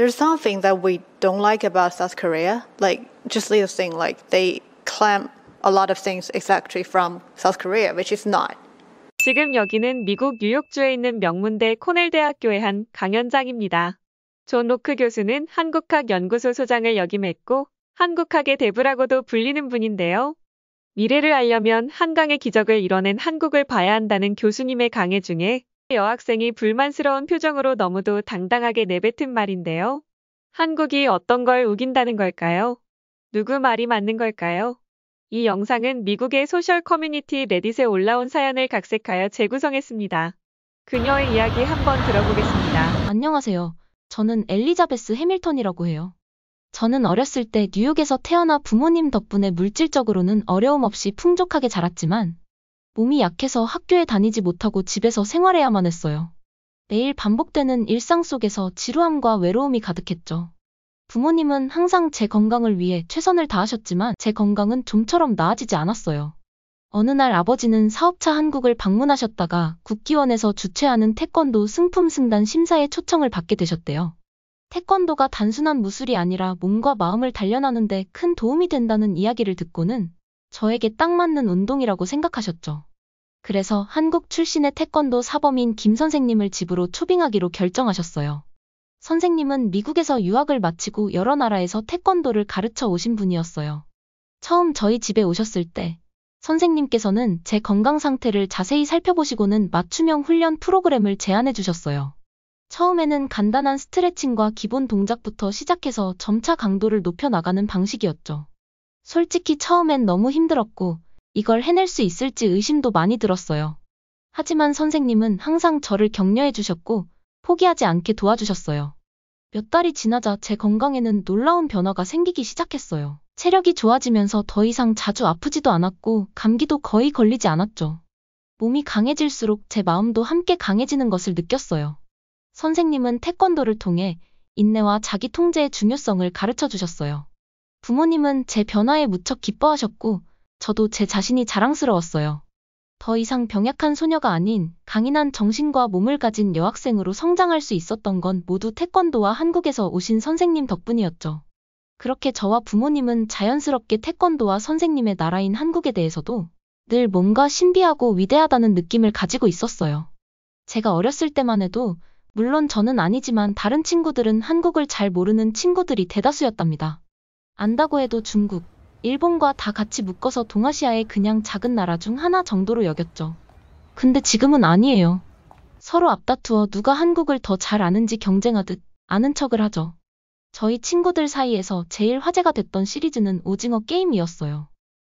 There's something that we don't like about South Korea. Like, just little thing, like they claim a lot of things exactly from South Korea, which is not. 지금 여기는 미국 뉴욕주에 있는 명문대 코넬대학교의 한 강연장입니다. 존 로크 교수는 한국학 연구소 소장을 역임했고 한국학의 대부라고도 불리는 분인데요. 미래를 알려면 한강의 기적을 이뤄낸 한국을 봐야 한다는 교수님의 강의 중에 여학생이 불만스러운 표정으로 너무도 당당하게 내뱉은 말인데요. 한국이 어떤 걸 우긴다는 걸까요? 누구 말이 맞는 걸까요? 이 영상은 미국의 소셜 커뮤니티 레딧에 올라온 사연을 각색하여 재구성했습니다. 그녀의 이야기 한번 들어보겠습니다. 안녕하세요. 저는 엘리자베스 해밀턴이라고 해요. 저는 어렸을 때 뉴욕에서 태어나 부모님 덕분에 물질적으로는 어려움 없이 풍족하게 자랐지만 몸이 약해서 학교에 다니지 못하고 집에서 생활해야만 했어요. 매일 반복되는 일상 속에서 지루함과 외로움이 가득했죠. 부모님은 항상 제 건강을 위해 최선을 다하셨지만 제 건강은 좀처럼 나아지지 않았어요. 어느 날 아버지는 사업차 한국을 방문하셨다가 국기원에서 주최하는 태권도 승품 승단 심사에 초청을 받게 되셨대요. 태권도가 단순한 무술이 아니라 몸과 마음을 단련하는 데 큰 도움이 된다는 이야기를 듣고는 저에게 딱 맞는 운동이라고 생각하셨죠. 그래서 한국 출신의 태권도 사범인 김 선생님을 집으로 초빙하기로 결정하셨어요. 선생님은 미국에서 유학을 마치고 여러 나라에서 태권도를 가르쳐 오신 분이었어요. 처음 저희 집에 오셨을 때 선생님께서는 제 건강 상태를 자세히 살펴보시고는 맞춤형 훈련 프로그램을 제안해 주셨어요. 처음에는 간단한 스트레칭과 기본 동작부터 시작해서 점차 강도를 높여나가는 방식이었죠. 솔직히 처음엔 너무 힘들었고 이걸 해낼 수 있을지 의심도 많이 들었어요. 하지만 선생님은 항상 저를 격려해 주셨고 포기하지 않게 도와주셨어요. 몇 달이 지나자 제 건강에는 놀라운 변화가 생기기 시작했어요. 체력이 좋아지면서 더 이상 자주 아프지도 않았고 감기도 거의 걸리지 않았죠. 몸이 강해질수록 제 마음도 함께 강해지는 것을 느꼈어요. 선생님은 태권도를 통해 인내와 자기 통제의 중요성을 가르쳐 주셨어요. 부모님은 제 변화에 무척 기뻐하셨고 저도 제 자신이 자랑스러웠어요. 더 이상 병약한 소녀가 아닌 강인한 정신과 몸을 가진 여학생으로 성장할 수 있었던 건 모두 태권도와 한국에서 오신 선생님 덕분이었죠. 그렇게 저와 부모님은 자연스럽게 태권도와 선생님의 나라인 한국에 대해서도 늘 뭔가 신비하고 위대하다는 느낌을 가지고 있었어요. 제가 어렸을 때만 해도 물론 저는 아니지만 다른 친구들은 한국을 잘 모르는 친구들이 대다수였답니다. 안다고 해도 중국, 일본과 다 같이 묶어서 동아시아의 그냥 작은 나라 중 하나 정도로 여겼죠. 근데 지금은 아니에요. 서로 앞다투어 누가 한국을 더 잘 아는지 경쟁하듯 아는 척을 하죠. 저희 친구들 사이에서 제일 화제가 됐던 시리즈는 오징어 게임이었어요.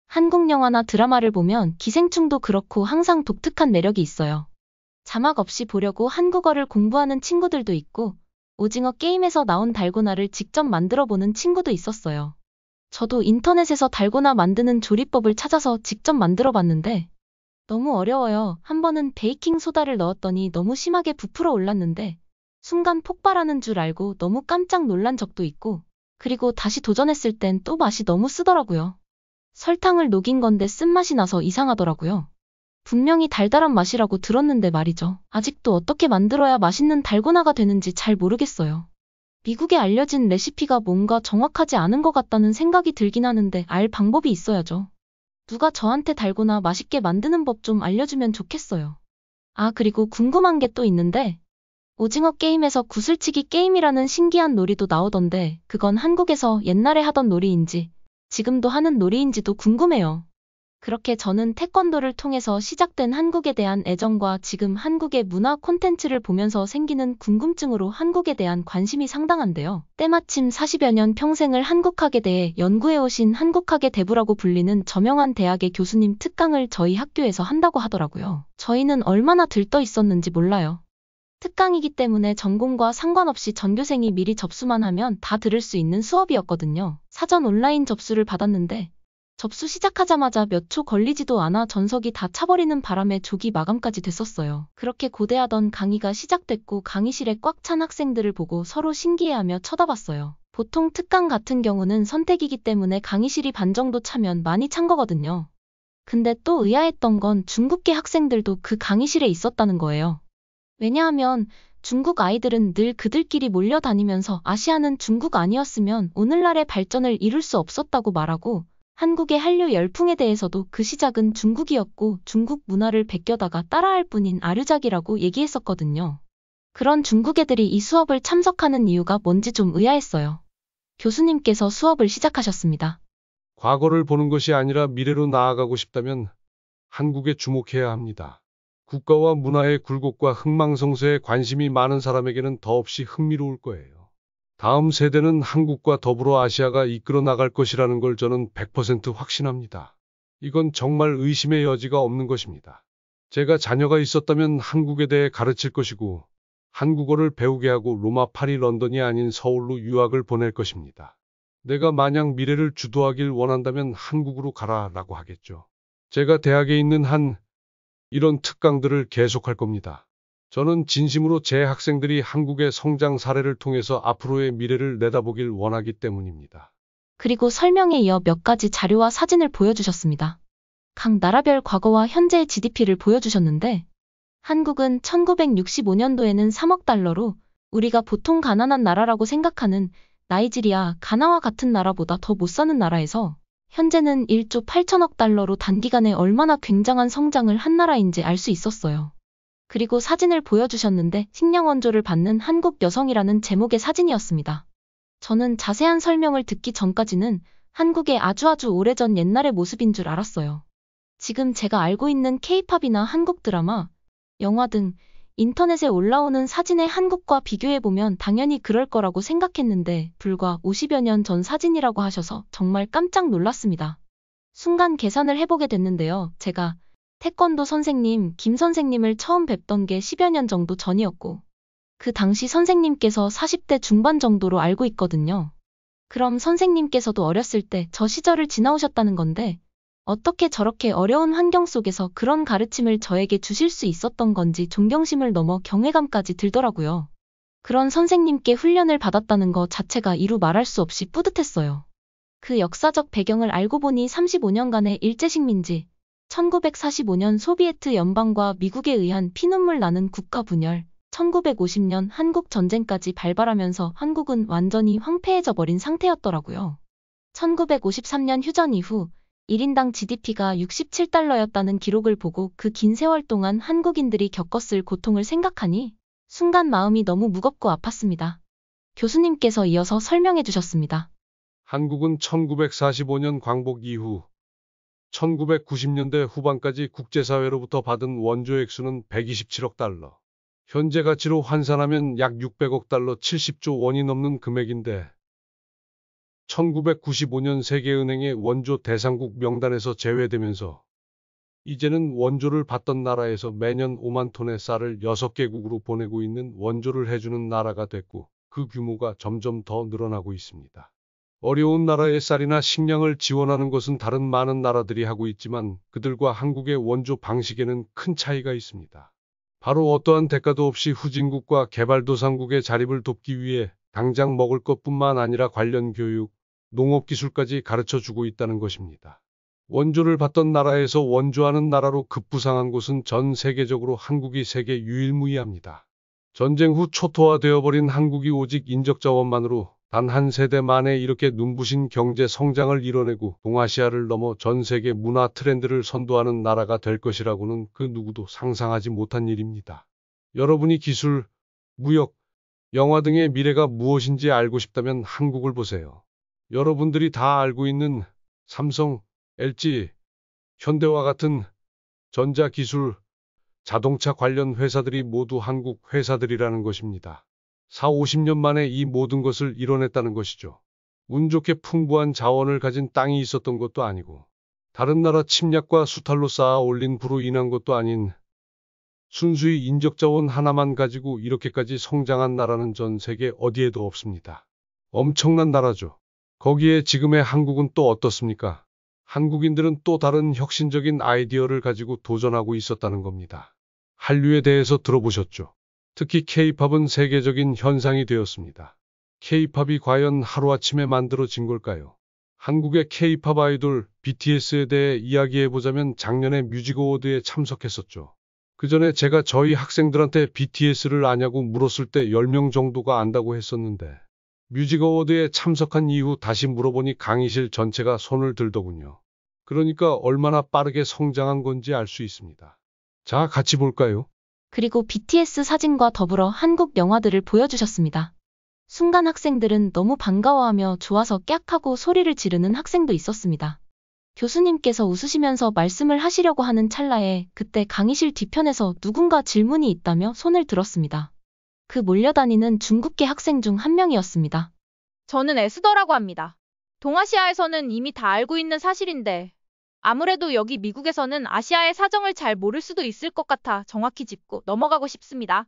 한국 영화나 드라마를 보면 기생충도 그렇고 항상 독특한 매력이 있어요. 자막 없이 보려고 한국어를 공부하는 친구들도 있고 오징어 게임에서 나온 달고나를 직접 만들어 보는 친구도 있었어요. 저도 인터넷에서 달고나 만드는 조리법을 찾아서 직접 만들어 봤는데 너무 어려워요. 한 번은 베이킹 소다를 넣었더니 너무 심하게 부풀어 올랐는데 순간 폭발하는 줄 알고 너무 깜짝 놀란 적도 있고 그리고 다시 도전했을 땐 또 맛이 너무 쓰더라고요. 설탕을 녹인 건데 쓴맛이 나서 이상하더라고요. 분명히 달달한 맛이라고 들었는데 말이죠. 아직도 어떻게 만들어야 맛있는 달고나가 되는지 잘 모르겠어요. 미국에 알려진 레시피가 뭔가 정확하지 않은 것 같다는 생각이 들긴 하는데 알 방법이 있어야죠. 누가 저한테 달고나 맛있게 만드는 법 좀 알려주면 좋겠어요. 아, 그리고 궁금한 게 또 있는데 오징어 게임에서 구슬치기 게임이라는 신기한 놀이도 나오던데 그건 한국에서 옛날에 하던 놀이인지 지금도 하는 놀이인지도 궁금해요. 그렇게 저는 태권도를 통해서 시작된 한국에 대한 애정과 지금 한국의 문화 콘텐츠를 보면서 생기는 궁금증으로 한국에 대한 관심이 상당한데요. 때마침 40여 년 평생을 한국학에 대해 연구해오신 한국학의 대부라고 불리는 저명한 대학의 교수님 특강을 저희 학교에서 한다고 하더라고요. 저희는 얼마나 들떠 있었는지 몰라요. 특강이기 때문에 전공과 상관없이 전교생이 미리 접수만 하면 다 들을 수 있는 수업이었거든요. 사전 온라인 접수를 받았는데 접수 시작하자마자 몇 초 걸리지도 않아 전석이 다 차버리는 바람에 조기 마감까지 됐었어요. 그렇게 고대하던 강의가 시작됐고 강의실에 꽉 찬 학생들을 보고 서로 신기해하며 쳐다봤어요. 보통 특강 같은 경우는 선택이기 때문에 강의실이 반 정도 차면 많이 찬 거거든요. 근데 또 의아했던 건 중국계 학생들도 그 강의실에 있었다는 거예요. 왜냐하면 중국 아이들은 늘 그들끼리 몰려다니면서 아시아는 중국 아니었으면 오늘날의 발전을 이룰 수 없었다고 말하고 한국의 한류 열풍에 대해서도 그 시작은 중국이었고 중국 문화를 베껴다가 따라할 뿐인 아류작이라고 얘기했었거든요. 그런 중국 애들이 이 수업을 참석하는 이유가 뭔지 좀 의아했어요. 교수님께서 수업을 시작하셨습니다. 과거를 보는 것이 아니라 미래로 나아가고 싶다면 한국에 주목해야 합니다. 국가와 문화의 굴곡과 흥망성쇠에 관심이 많은 사람에게는 더없이 흥미로울 거예요. 다음 세대는 한국과 더불어 아시아가 이끌어 나갈 것이라는 걸 저는 100% 확신합니다. 이건 정말 의심의 여지가 없는 것입니다. 제가 자녀가 있었다면 한국에 대해 가르칠 것이고 한국어를 배우게 하고 로마, 파리, 런던이 아닌 서울로 유학을 보낼 것입니다. 내가 만약 미래를 주도하길 원한다면 한국으로 가라라고 하겠죠. 제가 대학에 있는 한 이런 특강들을 계속할 겁니다. 저는 진심으로 제 학생들이 한국의 성장 사례를 통해서 앞으로의 미래를 내다보길 원하기 때문입니다. 그리고 설명에 이어 몇 가지 자료와 사진을 보여주셨습니다. 각 나라별 과거와 현재의 GDP를 보여주셨는데 한국은 1965년도에는 3억 달러로 우리가 보통 가난한 나라라고 생각하는 나이지리아, 가나와 같은 나라보다 더 못 사는 나라에서 현재는 1조 8천억 달러로 단기간에 얼마나 굉장한 성장을 한 나라인지 알 수 있었어요. 그리고 사진을 보여주셨는데 식량 원조를 받는 한국 여성이라는 제목의 사진이었습니다. 저는 자세한 설명을 듣기 전까지는 한국의 아주 오래전 옛날의 모습인 줄 알았어요. 지금 제가 알고 있는 K-팝이나 한국 드라마, 영화 등 인터넷에 올라오는 사진의 한국과 비교해보면 당연히 그럴 거라고 생각했는데 불과 50여 년 전 사진이라고 하셔서 정말 깜짝 놀랐습니다. 순간 계산을 해보게 됐는데요. 제가 태권도 선생님 김 선생님을 처음 뵙던 게 10여 년 정도 전이었고 그 당시 선생님께서 40대 중반 정도로 알고 있거든요. 그럼 선생님께서도 어렸을 때 저 시절을 지나오셨다는 건데 어떻게 저렇게 어려운 환경 속에서 그런 가르침을 저에게 주실 수 있었던 건지 존경심을 넘어 경외감까지 들더라고요. 그런 선생님께 훈련을 받았다는 것 자체가 이루 말할 수 없이 뿌듯했어요. 그 역사적 배경을 알고 보니 35년간의 일제식민지, 1945년 소비에트 연방과 미국에 의한 피눈물 나는 국가 분열, 1950년 한국전쟁까지 발발하면서 한국은 완전히 황폐해져 버린 상태였더라고요. 1953년 휴전 이후 1인당 GDP가 67달러였다는 기록을 보고 그 긴 세월 동안 한국인들이 겪었을 고통을 생각하니 순간 마음이 너무 무겁고 아팠습니다. 교수님께서 이어서 설명해 주셨습니다. 한국은 1945년 광복 이후 1990년대 후반까지 국제사회로부터 받은 원조 액수는 127억 달러. 현재 가치로 환산하면 약 600억 달러 70조 원이 넘는 금액인데 1995년 세계은행의 원조 대상국 명단에서 제외되면서 이제는 원조를 받던 나라에서 매년 5만 톤의 쌀을 6개국으로 보내고 있는 원조를 해주는 나라가 됐고 그 규모가 점점 더 늘어나고 있습니다. 어려운 나라의 쌀이나 식량을 지원하는 것은 다른 많은 나라들이 하고 있지만 그들과 한국의 원조 방식에는 큰 차이가 있습니다. 바로 어떠한 대가도 없이 후진국과 개발도상국의 자립을 돕기 위해 당장 먹을 것뿐만 아니라 관련 교육, 농업기술까지 가르쳐주고 있다는 것입니다. 원조를 받던 나라에서 원조하는 나라로 급부상한 곳은 전 세계적으로 한국이 세계 유일무이합니다. 전쟁 후 초토화되어버린 한국이 오직 인적자원만으로 단 한 세대 만에 이렇게 눈부신 경제 성장을 이뤄내고 동아시아를 넘어 전 세계 문화 트렌드를 선도하는 나라가 될 것이라고는 그 누구도 상상하지 못한 일입니다. 여러분이 기술, 무역, 영화 등의 미래가 무엇인지 알고 싶다면 한국을 보세요. 여러분들이 다 알고 있는 삼성, LG, 현대와 같은 전자기술, 자동차 관련 회사들이 모두 한국 회사들이라는 것입니다. 4, 50년 만에 이 모든 것을 이뤄냈다는 것이죠. 운 좋게 풍부한 자원을 가진 땅이 있었던 것도 아니고 다른 나라 침략과 수탈로 쌓아 올린 부로 인한 것도 아닌 순수히 인적자원 하나만 가지고 이렇게까지 성장한 나라는 전 세계 어디에도 없습니다. 엄청난 나라죠. 거기에 지금의 한국은 또 어떻습니까? 한국인들은 또 다른 혁신적인 아이디어를 가지고 도전하고 있었다는 겁니다. 한류에 대해서 들어보셨죠? 특히 K-팝은 세계적인 현상이 되었습니다. K-팝이 과연 하루아침에 만들어진 걸까요? 한국의 K-팝 아이돌 BTS에 대해 이야기해보자면 작년에 뮤직 어워드에 참석했었죠. 그 전에 제가 저희 학생들한테 BTS를 아냐고 물었을 때 10명 정도가 안다고 했었는데, 뮤직 어워드에 참석한 이후 다시 물어보니 강의실 전체가 손을 들더군요. 그러니까 얼마나 빠르게 성장한 건지 알 수 있습니다. 자, 같이 볼까요? 그리고 BTS 사진과 더불어 한국 영화들을 보여주셨습니다. 순간 학생들은 너무 반가워하며 좋아서 깍하고 소리를 지르는 학생도 있었습니다. 교수님께서 웃으시면서 말씀을 하시려고 하는 찰나에 그때 강의실 뒤편에서 누군가 질문이 있다며 손을 들었습니다. 그 몰려다니는 중국계 학생 중 한 명이었습니다. 저는 에스더라고 합니다. 동아시아에서는 이미 다 알고 있는 사실인데 아무래도 여기 미국에서는 아시아의 사정을 잘 모를 수도 있을 것 같아 정확히 짚고 넘어가고 싶습니다.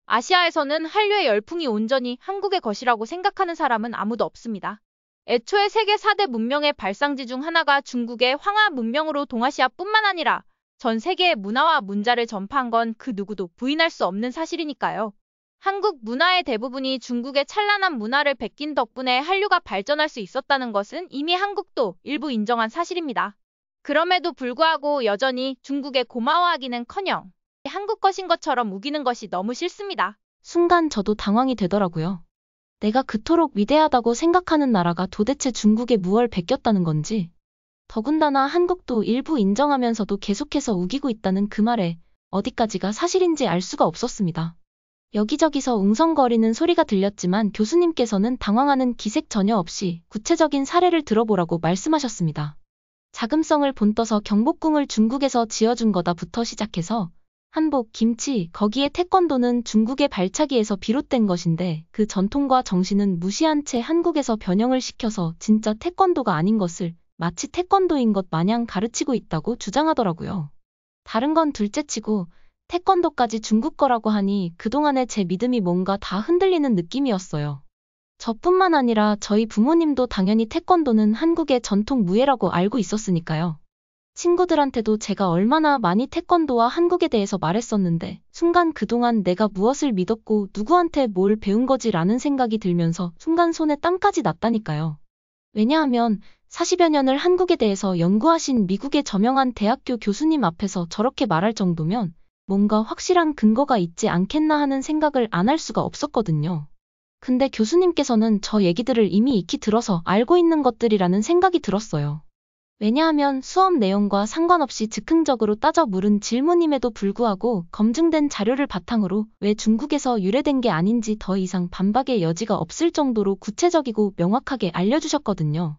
아시아에서는 한류의 열풍이 온전히 한국의 것이라고 생각하는 사람은 아무도 없습니다. 애초에 세계 4대 문명의 발상지 중 하나가 중국의 황하 문명으로 동아시아뿐만 아니라 전 세계의 문화와 문자를 전파한 건 그 누구도 부인할 수 없는 사실이니까요. 한국 문화의 대부분이 중국의 찬란한 문화를 베낀 덕분에 한류가 발전할 수 있었다는 것은 이미 한국도 일부 인정한 사실입니다. 그럼에도 불구하고 여전히 중국에 고마워하기는커녕 한국 것인 것처럼 우기는 것이 너무 싫습니다. 순간 저도 당황이 되더라고요. 내가 그토록 위대하다고 생각하는 나라가 도대체 중국에 무얼 베꼈다는 건지, 더군다나 한국도 일부 인정하면서도 계속해서 우기고 있다는 그 말에 어디까지가 사실인지 알 수가 없었습니다. 여기저기서 웅성거리는 소리가 들렸지만 교수님께서는 당황하는 기색 전혀 없이 구체적인 사례를 들어보라고 말씀하셨습니다. 자금성을 본떠서 경복궁을 중국에서 지어준 거다부터 시작해서 한복, 김치, 거기에 태권도는 중국의 발차기에서 비롯된 것인데 그 전통과 정신은 무시한 채 한국에서 변형을 시켜서 진짜 태권도가 아닌 것을 마치 태권도인 것 마냥 가르치고 있다고 주장하더라고요. 다른 건 둘째치고 태권도까지 중국 거라고 하니 그동안의 제 믿음이 뭔가 다 흔들리는 느낌이었어요. 저뿐만 아니라 저희 부모님도 당연히 태권도는 한국의 전통 무예라고 알고 있었으니까요. 친구들한테도 제가 얼마나 많이 태권도와 한국에 대해서 말했었는데 순간 그동안 내가 무엇을 믿었고 누구한테 뭘 배운 거지라는 생각이 들면서 순간 손에 땀까지 났다니까요. 왜냐하면 40여 년을 한국에 대해서 연구하신 미국의 저명한 대학교 교수님 앞에서 저렇게 말할 정도면 뭔가 확실한 근거가 있지 않겠나 하는 생각을 안 할 수가 없었거든요. 근데 교수님께서는 저 얘기들을 이미 익히 들어서 알고 있는 것들이라는 생각이 들었어요. 왜냐하면 수업 내용과 상관없이 즉흥적으로 따져 물은 질문임에도 불구하고 검증된 자료를 바탕으로 왜 중국에서 유래된 게 아닌지 더 이상 반박의 여지가 없을 정도로 구체적이고 명확하게 알려주셨거든요.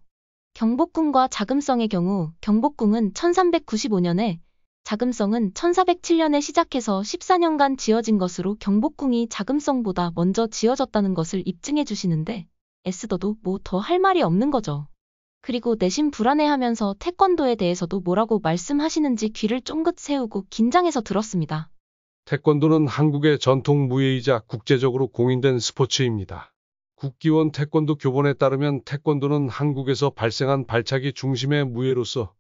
경복궁과 자금성의 경우 경복궁은 1395년에 자금성은 1407년에 시작해서 14년간 지어진 것으로 경복궁이 자금성보다 먼저 지어졌다는 것을 입증해 주시는데 에스더도 뭐 더 할 말이 없는 거죠. 그리고 내심 불안해하면서 태권도에 대해서도 뭐라고 말씀하시는지 귀를 쫑긋 세우고 긴장해서 들었습니다. 태권도는 한국의 전통 무예이자 국제적으로 공인된 스포츠입니다. 국기원 태권도 교본에 따르면 태권도는 한국에서 발생한 발차기 중심의 무예로서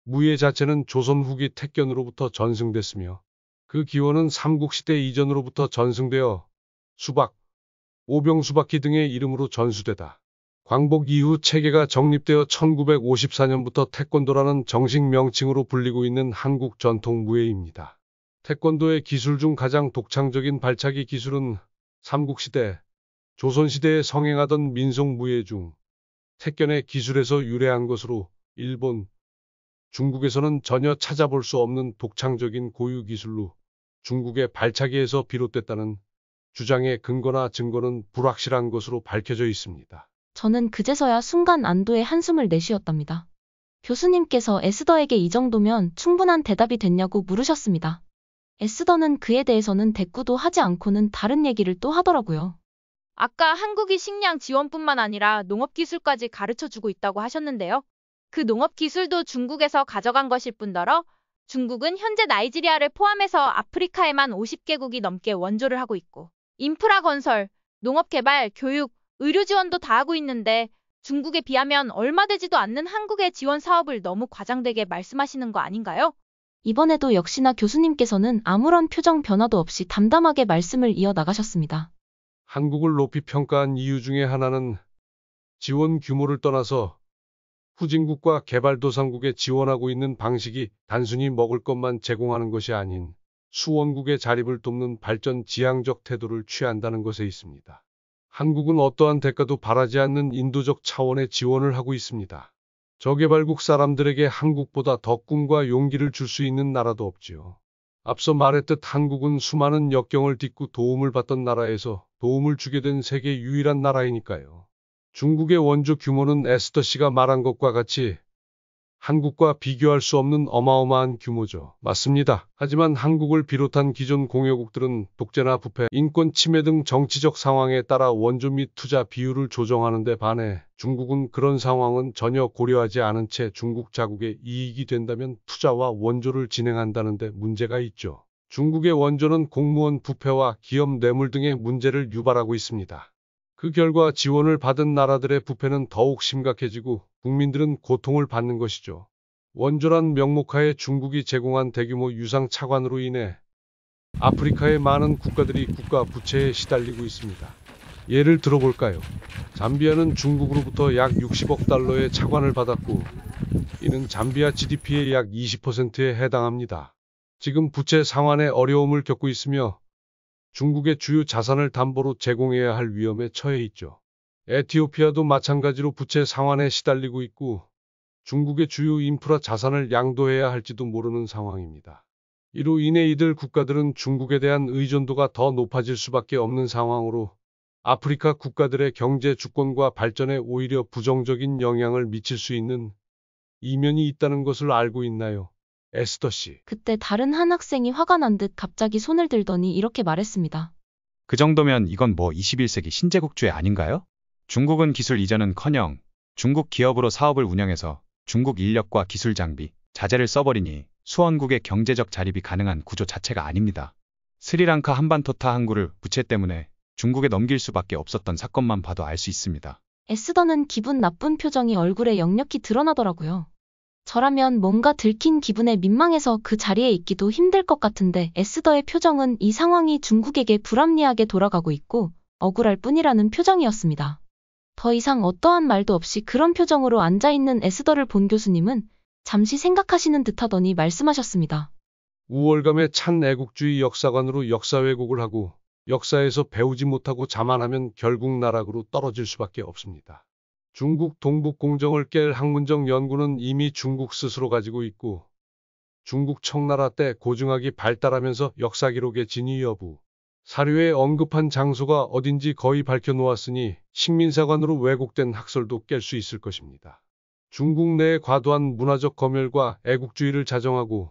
무예 자체는 조선 후기 택견으로부터 전승됐으며 그 기원은 삼국시대 이전으로부터 전승되어 수박, 오병수바퀴 등의 이름으로 전수되다. 광복 이후 체계가 정립되어 1954년부터 태권도라는 정식 명칭으로 불리고 있는 한국 전통 무예입니다. 태권도의 기술 중 가장 독창적인 발차기 기술은 삼국시대, 조선시대에 성행하던 민속무예 중 택견의 기술에서 유래한 것으로 일본, 중국에서는 전혀 찾아볼 수 없는 독창적인 고유 기술로 중국의 발차기에서 비롯됐다는 주장의 근거나 증거는 불확실한 것으로 밝혀져 있습니다. 저는 그제서야 순간 안도의 한숨을 내쉬었답니다. 교수님께서 에스더에게 이 정도면 충분한 대답이 됐냐고 물으셨습니다. 에스더는 그에 대해서는 대꾸도 하지 않고는 다른 얘기를 또 하더라고요. 아까 한국이 식량 지원뿐만 아니라 농업기술까지 가르쳐주고 있다고 하셨는데요. 그 농업기술도 중국에서 가져간 것일 뿐더러 중국은 현재 나이지리아를 포함해서 아프리카에만 50개국이 넘게 원조를 하고 있고 인프라 건설, 농업개발, 교육, 의료 지원도 다 하고 있는데 중국에 비하면 얼마 되지도 않는 한국의 지원 사업을 너무 과장되게 말씀하시는 거 아닌가요? 이번에도 역시나 교수님께서는 아무런 표정 변화도 없이 담담하게 말씀을 이어나가셨습니다. 한국을 높이 평가한 이유 중에 하나는 지원 규모를 떠나서 후진국과 개발도상국에 지원하고 있는 방식이 단순히 먹을 것만 제공하는 것이 아닌 수원국의 자립을 돕는 발전 지향적 태도를 취한다는 것에 있습니다. 한국은 어떠한 대가도 바라지 않는 인도적 차원의 지원을 하고 있습니다. 저개발국 사람들에게 한국보다 더 꿈과 용기를 줄 수 있는 나라도 없지요. 앞서 말했듯 한국은 수많은 역경을 딛고 도움을 받던 나라에서 도움을 주게 된 세계 유일한 나라이니까요. 중국의 원조 규모는 에스더 씨가 말한 것과 같이 한국과 비교할 수 없는 어마어마한 규모죠. 맞습니다. 하지만 한국을 비롯한 기존 공여국들은 독재나 부패, 인권 침해 등 정치적 상황에 따라 원조 및 투자 비율을 조정하는 데 반해 중국은 그런 상황은 전혀 고려하지 않은 채 중국 자국의 이익이 된다면 투자와 원조를 진행한다는 데 문제가 있죠. 중국의 원조는 공무원 부패와 기업 뇌물 등의 문제를 유발하고 있습니다. 그 결과 지원을 받은 나라들의 부패는 더욱 심각해지고 국민들은 고통을 받는 것이죠. 원조란 명목하에 중국이 제공한 대규모 유상 차관으로 인해 아프리카의 많은 국가들이 국가 부채에 시달리고 있습니다. 예를 들어볼까요? 잠비아는 중국으로부터 약 60억 달러의 차관을 받았고 이는 잠비아 GDP의 약 20%에 해당합니다. 지금 부채 상환에 어려움을 겪고 있으며 중국의 주요 자산을 담보로 제공해야 할 위험에 처해 있죠. 에티오피아도 마찬가지로 부채 상환에 시달리고 있고 중국의 주요 인프라 자산을 양도해야 할지도 모르는 상황입니다. 이로 인해 이들 국가들은 중국에 대한 의존도가 더 높아질 수밖에 없는 상황으로 아프리카 국가들의 경제 주권과 발전에 오히려 부정적인 영향을 미칠 수 있는 이면이 있다는 것을 알고 있나요? 에스더 씨. 그때 다른 한 학생이 화가 난 듯 갑자기 손을 들더니 이렇게 말했습니다. 그 정도면 이건 뭐 21세기 신제국주의 아닌가요? 중국은 기술 이전은커녕 중국 기업으로 사업을 운영해서 중국 인력과 기술 장비, 자재를 써버리니 수원국의 경제적 자립이 가능한 구조 자체가 아닙니다. 스리랑카 한반도타 항구를 부채 때문에 중국에 넘길 수밖에 없었던 사건만 봐도 알 수 있습니다. 에스더는 기분 나쁜 표정이 얼굴에 역력히 드러나더라고요. 저라면 뭔가 들킨 기분에 민망해서 그 자리에 있기도 힘들 것 같은데 에스더의 표정은 이 상황이 중국에게 불합리하게 돌아가고 있고 억울할 뿐이라는 표정이었습니다. 더 이상 어떠한 말도 없이 그런 표정으로 앉아있는 에스더를 본 교수님은 잠시 생각하시는 듯하더니 말씀하셨습니다. 우월감에 찬 애국주의 역사관으로 역사 왜곡을 하고 역사에서 배우지 못하고 자만하면 결국 나락으로 떨어질 수밖에 없습니다. 중국 동북 공정을 깰 학문적 연구는 이미 중국 스스로 가지고 있고 중국 청나라 때 고증학이 발달하면서 역사 기록의 진위 여부, 사료에 언급한 장소가 어딘지 거의 밝혀놓았으니 식민사관으로 왜곡된 학설도 깰 수 있을 것입니다. 중국 내의 과도한 문화적 검열과 애국주의를 자정하고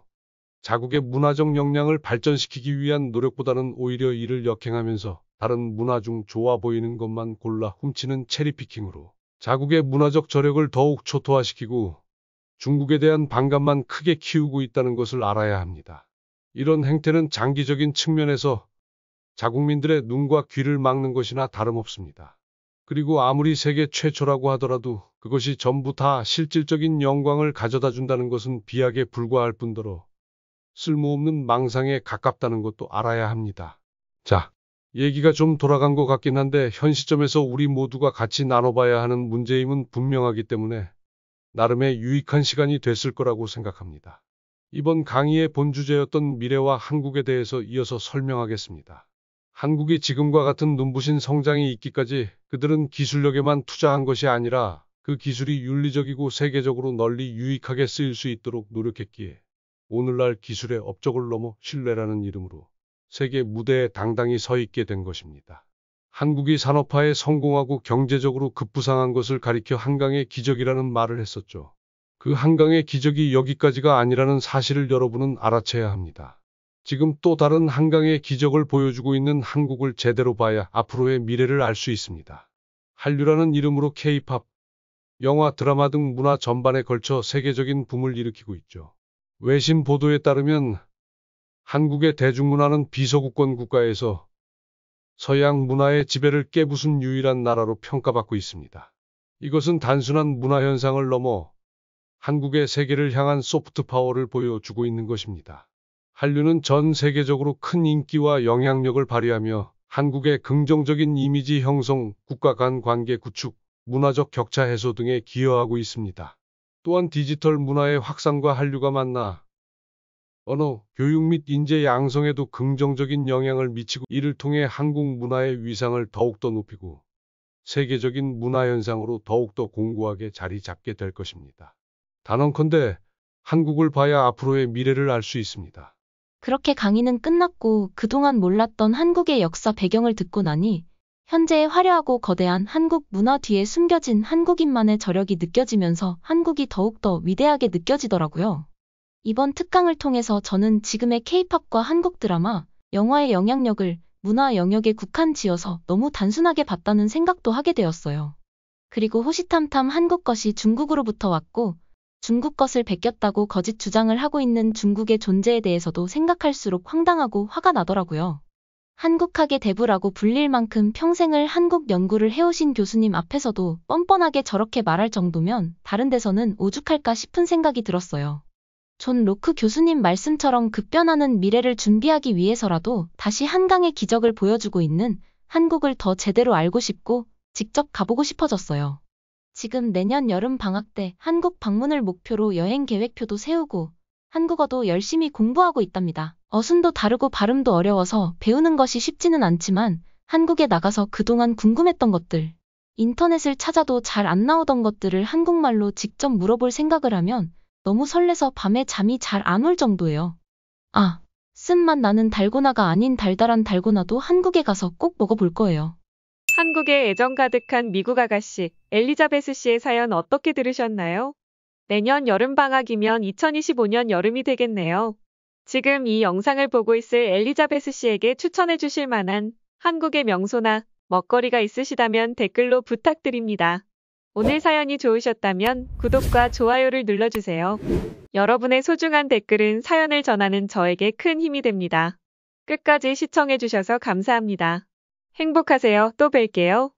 자국의 문화적 역량을 발전시키기 위한 노력보다는 오히려 이를 역행하면서 다른 문화 중 좋아 보이는 것만 골라 훔치는 체리피킹으로 자국의 문화적 저력을 더욱 초토화시키고 중국에 대한 반감만 크게 키우고 있다는 것을 알아야 합니다. 이런 행태는 장기적인 측면에서 자국민들의 눈과 귀를 막는 것이나 다름없습니다. 그리고 아무리 세계 최초라고 하더라도 그것이 전부 다 실질적인 영광을 가져다 준다는 것은 비약에 불과할 뿐더러 쓸모없는 망상에 가깝다는 것도 알아야 합니다. 자, 얘기가 좀 돌아간 것 같긴 한데 현 시점에서 우리 모두가 같이 나눠봐야 하는 문제임은 분명하기 때문에 나름의 유익한 시간이 됐을 거라고 생각합니다. 이번 강의의 본 주제였던 미래와 한국에 대해서 이어서 설명하겠습니다. 한국이 지금과 같은 눈부신 성장이 있기까지 그들은 기술력에만 투자한 것이 아니라 그 기술이 윤리적이고 세계적으로 널리 유익하게 쓰일 수 있도록 노력했기에 오늘날 기술의 업적을 넘어 신뢰라는 이름으로 세계 무대에 당당히 서 있게 된 것입니다. 한국이 산업화에 성공하고 경제적으로 급부상한 것을 가리켜 한강의 기적이라는 말을 했었죠. 그 한강의 기적이 여기까지가 아니라는 사실을 여러분은 알아채야 합니다. 지금 또 다른 한강의 기적을 보여주고 있는 한국을 제대로 봐야 앞으로의 미래를 알 수 있습니다. 한류라는 이름으로 K-팝, 영화, 드라마 등 문화 전반에 걸쳐 세계적인 붐을 일으키고 있죠. 외신 보도에 따르면 한국의 대중문화는 비서구권 국가에서 서양 문화의 지배를 깨부순 유일한 나라로 평가받고 있습니다. 이것은 단순한 문화 현상을 넘어 한국의 세계를 향한 소프트 파워를 보여주고 있는 것입니다. 한류는 전 세계적으로 큰 인기와 영향력을 발휘하며 한국의 긍정적인 이미지 형성, 국가 간 관계 구축, 문화적 격차 해소 등에 기여하고 있습니다. 또한 디지털 문화의 확산과 한류가 만나 언어, 교육 및 인재 양성에도 긍정적인 영향을 미치고 이를 통해 한국 문화의 위상을 더욱더 높이고 세계적인 문화현상으로 더욱더 공고하게 자리 잡게 될 것입니다. 단언컨대 한국을 봐야 앞으로의 미래를 알 수 있습니다. 그렇게 강의는 끝났고 그동안 몰랐던 한국의 역사 배경을 듣고 나니 현재의 화려하고 거대한 한국 문화 뒤에 숨겨진 한국인만의 저력이 느껴지면서 한국이 더욱더 위대하게 느껴지더라고요. 이번 특강을 통해서 저는 지금의 K-팝과 한국 드라마, 영화의 영향력을 문화 영역에 국한지어서 너무 단순하게 봤다는 생각도 하게 되었어요. 그리고 호시탐탐 한국 것이 중국으로부터 왔고 중국 것을 베꼈다고 거짓 주장을 하고 있는 중국의 존재에 대해서도 생각할수록 황당하고 화가 나더라고요. 한국학의 대부라고 불릴 만큼 평생을 한국 연구를 해오신 교수님 앞에서도 뻔뻔하게 저렇게 말할 정도면 다른 데서는 오죽할까 싶은 생각이 들었어요. 존 로크 교수님 말씀처럼 급변하는 미래를 준비하기 위해서라도 다시 한강의 기적을 보여주고 있는 한국을 더 제대로 알고 싶고 직접 가보고 싶어졌어요. 지금 내년 여름 방학 때 한국 방문을 목표로 여행 계획표도 세우고 한국어도 열심히 공부하고 있답니다. 어순도 다르고 발음도 어려워서 배우는 것이 쉽지는 않지만 한국에 나가서 그동안 궁금했던 것들, 인터넷을 찾아도 잘 안 나오던 것들을 한국말로 직접 물어볼 생각을 하면 너무 설레서 밤에 잠이 잘 안 올 정도예요. 아, 쓴맛 나는 달고나가 아닌 달달한 달고나도 한국에 가서 꼭 먹어볼 거예요. 한국에 애정 가득한 미국 아가씨 엘리자베스 씨의 사연 어떻게 들으셨나요? 내년 여름방학이면 2025년 여름이 되겠네요. 지금 이 영상을 보고 있을 엘리자베스 씨에게 추천해 주실 만한 한국의 명소나 먹거리가 있으시다면 댓글로 부탁드립니다. 오늘 사연이 좋으셨다면 구독과 좋아요를 눌러주세요. 여러분의 소중한 댓글은 사연을 전하는 저에게 큰 힘이 됩니다. 끝까지 시청해 주셔서 감사합니다. 행복하세요. 또 뵐게요.